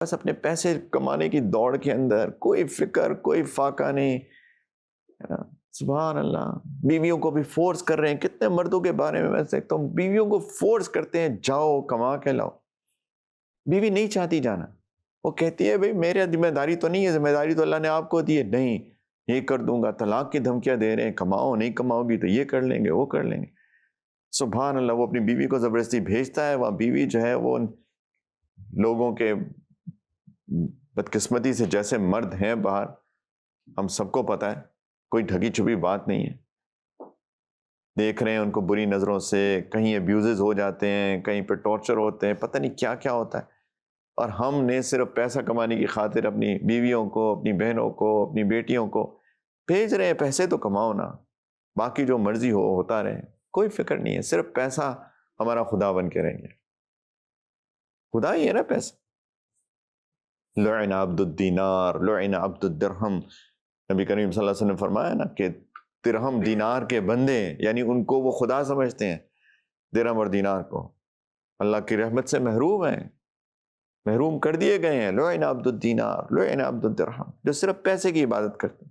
بس اپنے پیسے کمانے کی دوڑ کے اندر کوئی فکر کوئی فاقہ نہیں، ہے نا؟ سبحان اللہ. بیویوں کو بھی فورس کر رہے ہیں. کتنے مردوں کے بارے میں دیکھتا ہوں بیویوں کو فورس کرتے ہیں جاؤ کما کے لاؤ. بیوی نہیں چاہتی جانا، وہ کہتی ہے بھئی میرے ذمہ داری تو نہیں ہے، ذمہ داری تو اللہ نے آپ کو دی ہے. نہیں، یہ کر دوں گا، طلاق کی دھمکیاں دے رہے ہیں، کماؤ نہیں کماؤ گی تو یہ کر لیں گے وہ کر لیں گے. سبحان اللہ. وہ اپنی بیوی کو زبردستی بھیجتا ہے، وہاں بیوی جو ہے وہ لوگوں کے بدقسمتی سے جیسے مرد ہیں باہر، ہم سب کو پتہ ہے، کوئی ڈھکی چھپی بات نہیں ہے. دیکھ رہے ہیں ان کو بری نظروں سے، کہیں ابیوزز ہو جاتے ہیں، کہیں پہ ٹارچر ہوتے ہیں، پتہ نہیں کیا کیا ہوتا ہے. اور ہم نے صرف پیسہ کمانے کی خاطر اپنی بیویوں کو، اپنی بہنوں کو، اپنی بیٹیوں کو بھیج رہے ہیں. پیسے تو کماؤ نا، باقی جو مرضی ہو ہوتا رہے، کوئی فکر نہیں ہے. صرف پیسہ ہمارا خدا بن کے رہیں گے. خدا ہی ہے نا پیسہ. لعن عبد الدینار لعن عبد الدرہم. نبی کریم صلی اللہ علیہ وسلم نے فرمایا نا کہ درہم دینار کے بندے، یعنی ان کو وہ خدا سمجھتے ہیں، درہم اور دینار کو اللہ کی رحمت سے محروم ہیں، محروم کر دیے گئے ہیں. لعن عبد الدینار لعن عبد الدرہم، جو صرف پیسے کی عبادت کرتے ہیں.